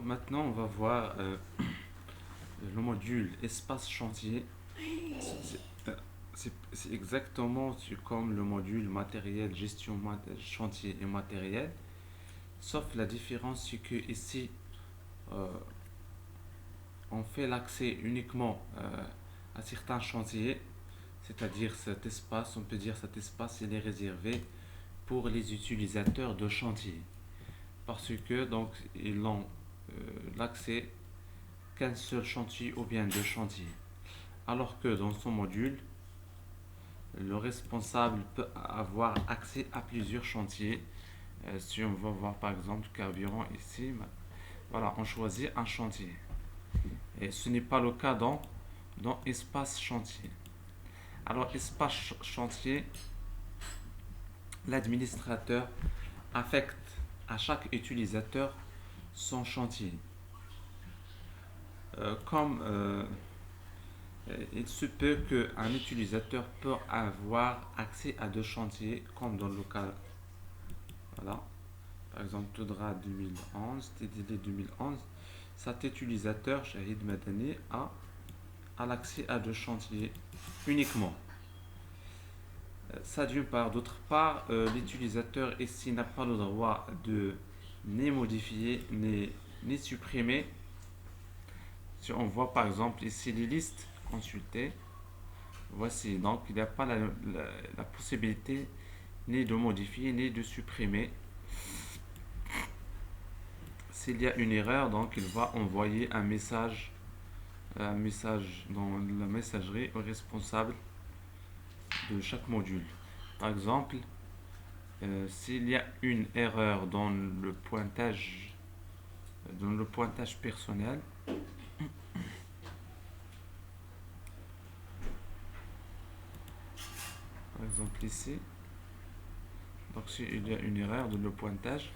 maintenant, on va voir le module espace chantier. C'est c'est exactement comme le module matériel, gestion chantier et matériel. Sauf la différence, c'est que ici, euh, on fait l'accès uniquement à certains chantiers, c'est-à-dire cet espace, on peut dire cet espace, il est réservé pour les utilisateurs de chantier. Parce que donc ils n'ont l'accès qu'un seul chantier ou bien deux chantiers. Alors que dans son module, le responsable peut avoir accès à plusieurs chantiers. Si on va voir par exemple carburant ici, voilà, on choisit un chantier. Et ce n'est pas le cas dans espace chantier. Alors espace chantier, l'administrateur affecte à chaque utilisateur son chantier. Comme il se peut qu'un utilisateur peut avoir accès à deux chantiers, comme dans le cas, voilà, par exemple, Toudra 2011, TDD 2011, cet utilisateur, Shahid Madani, a l'accès à deux chantiers uniquement. Ça d'une part. D'autre part, l'utilisateur ici n'a pas le droit de ni modifier ni supprimer. Si on voit par exemple ici les listes consultées, voici, donc il n'y a pas la possibilité ni de modifier ni de supprimer. S'il y a une erreur, donc il va envoyer un message dans la messagerie au responsable de chaque module. Par exemple, s'il y a une erreur dans le pointage personnel, par exemple ici, donc s'il y a une erreur dans le pointage,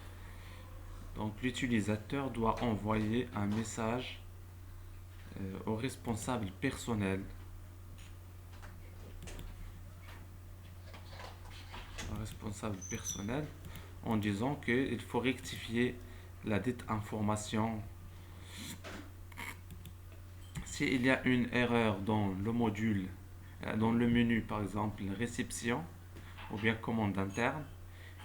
donc l'utilisateur doit envoyer un message au responsable personnel, en disant qu'il faut rectifier la dite information. S'il y a une erreur dans le module, dans le menu par exemple réception ou bien commande interne,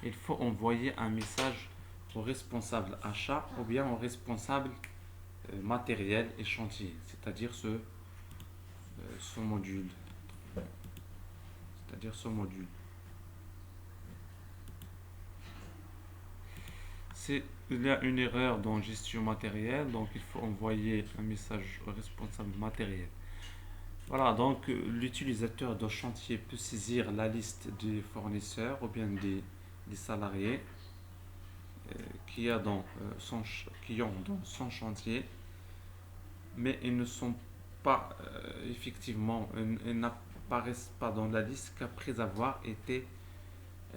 il faut envoyer un message au responsable achat ou bien au responsable matériel et chantier, c'est-à-dire ce module. C'est-à-dire ce module. S'il y a une erreur dans gestion matérielle, donc il faut envoyer un message au responsable matériel. Voilà, donc l'utilisateur de chantier peut saisir la liste des fournisseurs ou bien des salariés qui, a dans, qui ont dans son chantier, mais ils ne sont pas effectivement, ils n'apparaissent pas dans la liste qu'après avoir été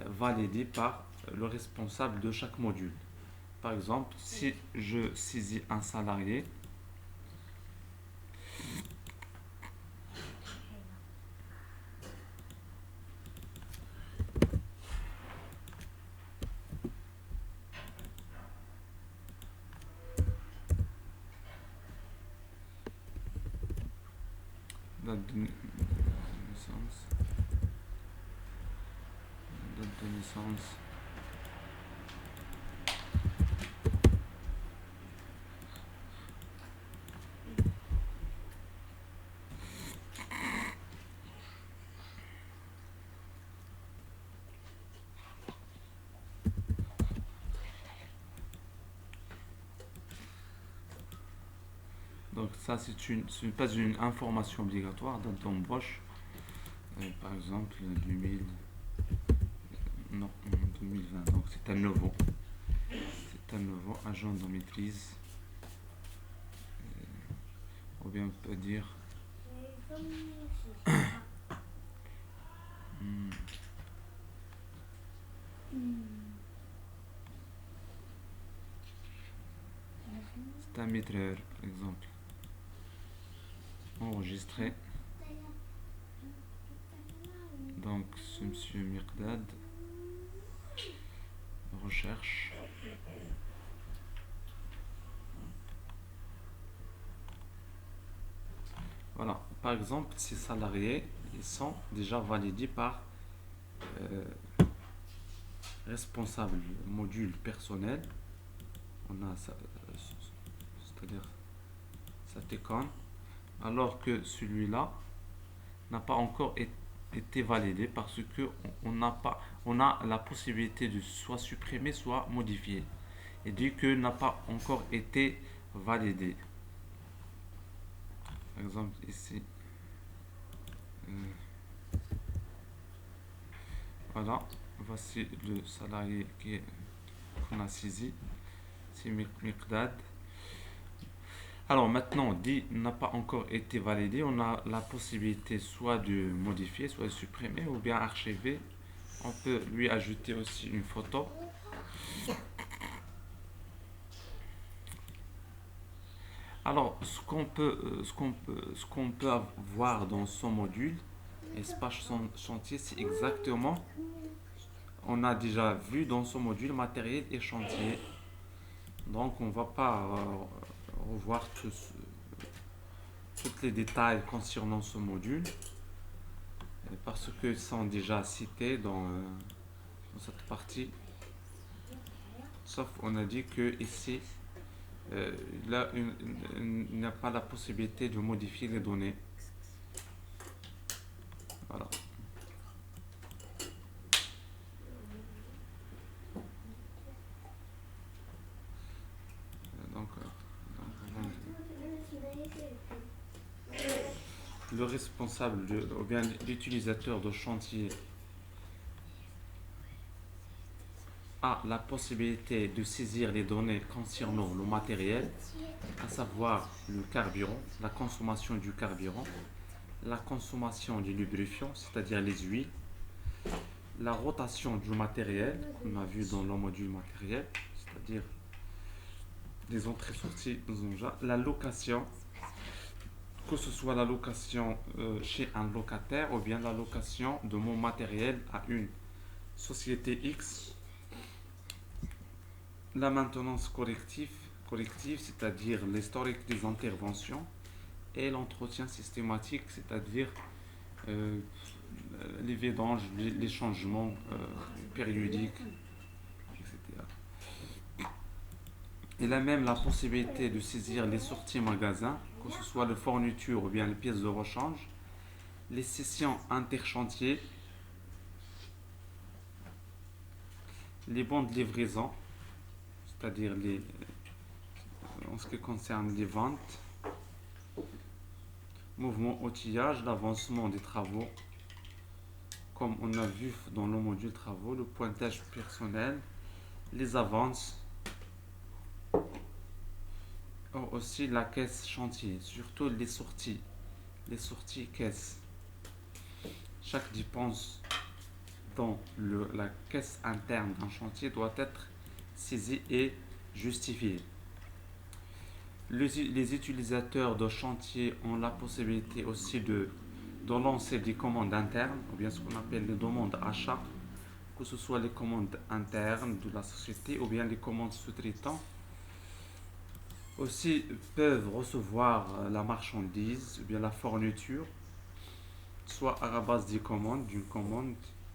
validés par le responsable de chaque module. Par exemple, si je saisis un salarié, date de naissance, date de naissance, donc ça ce n'est pas une information obligatoire, date d'embauche, par exemple 2000, non, 2020, donc c'est un nouveau agent de maîtrise, ou bien on peut dire hmm, c'est un maîtreur par exemple, enregistré, donc c'est monsieur Mirdad, recherche, par exemple, ces salariés, ils sont déjà validés par euh, responsable module personnel. On a ça, c'est-à-dire cette icône, alors que celui-là n'a pas encore été validé parce que on n'a pas, on a la possibilité de soit supprimer, soit modifier. Et dit que n'a pas encore été validé. Par exemple ici, euh, voilà, voici le salarié qu'on a saisi, c'est Miqdad. Alors maintenant, dit n'a pas encore été validé, on a la possibilité soit de modifier, soit de supprimer ou bien archiver. On peut lui ajouter aussi une photo. Alors, ce qu'on peut avoir dans son module, espace chantier, c'est exactement, on a déjà vu dans son module matériel et chantier. Donc, on ne va pas revoir tous les détails concernant ce module parce qu'ils sont déjà cités dans cette partie. Sauf on a dit que ici, là, il n'y a pas la possibilité de modifier les données. Voilà. Donc, le responsable ou bien l'utilisateur de chantier a la possibilité de saisir les données concernant le matériel, à savoir le carburant, la consommation du carburant, la consommation du lubrifiant, c'est-à-dire les huiles, la rotation du matériel, qu'on a vu dans le module matériel, c'est-à-dire les entrées-sorties des engins, la location, que ce soit la location chez un locataire ou bien la location de mon matériel à une société X, la maintenance corrective, c'est-à-dire l'historique des interventions, et l'entretien systématique, c'est-à-dire euh, les vidanges, les changements périodiques, etc. Il a même la possibilité de saisir les sorties magasins, que ce soit les fournitures ou bien les pièces de rechange, les sessions interchantiers, les bons de livraison, c'est-à-dire en ce qui concerne les ventes, mouvement outillage, l'avancement des travaux, comme on a vu dans le module travaux, le pointage personnel, les avances, aussi la caisse chantier, surtout les sorties caisse. Chaque dépense dans la caisse interne d'un chantier doit être saisie et justifiée. Les utilisateurs de chantier ont la possibilité aussi de lancer des commandes internes, ou bien ce qu'on appelle les demandes achats, que ce soit les commandes internes de la société ou bien les commandes sous-traitants. Aussi peuvent recevoir la marchandise ou bien la fourniture, soit à la base d'une commande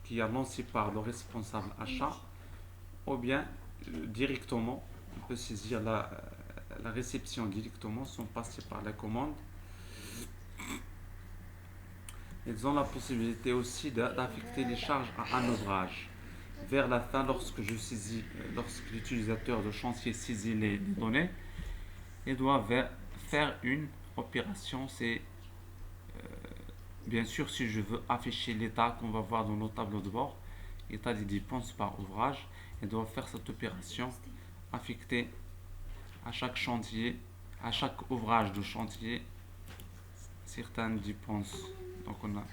qui est lancée par le responsable achat, ou bien directement, on peut saisir la réception directement sans passer par la commande. Ils ont la possibilité aussi d'affecter les charges à un ouvrage. Vers la fin, lorsque l'utilisateur de chantier saisit les données, il doit faire une opération. C'est bien sûr si je veux afficher l'état qu'on va voir dans nos tableaux de bord, état des dépenses par ouvrage, il doit faire cette opération, affecter à chaque chantier, à chaque ouvrage de chantier, certaines dépenses. Donc on a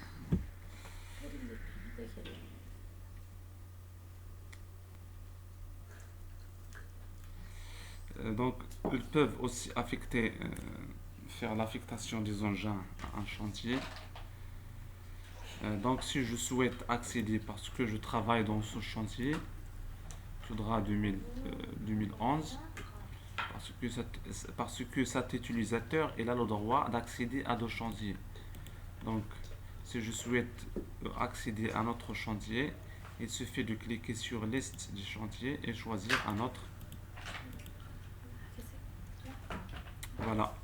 donc ils peuvent aussi faire l'affectation des engins à un chantier. Donc si je souhaite accéder parce que je travaille dans ce chantier, il faudra 2011 parce que cet utilisateur il a le droit d'accéder à deux chantiers. Donc, si je souhaite accéder à notre chantier, il suffit de cliquer sur liste du chantier et choisir un autre. Voilà.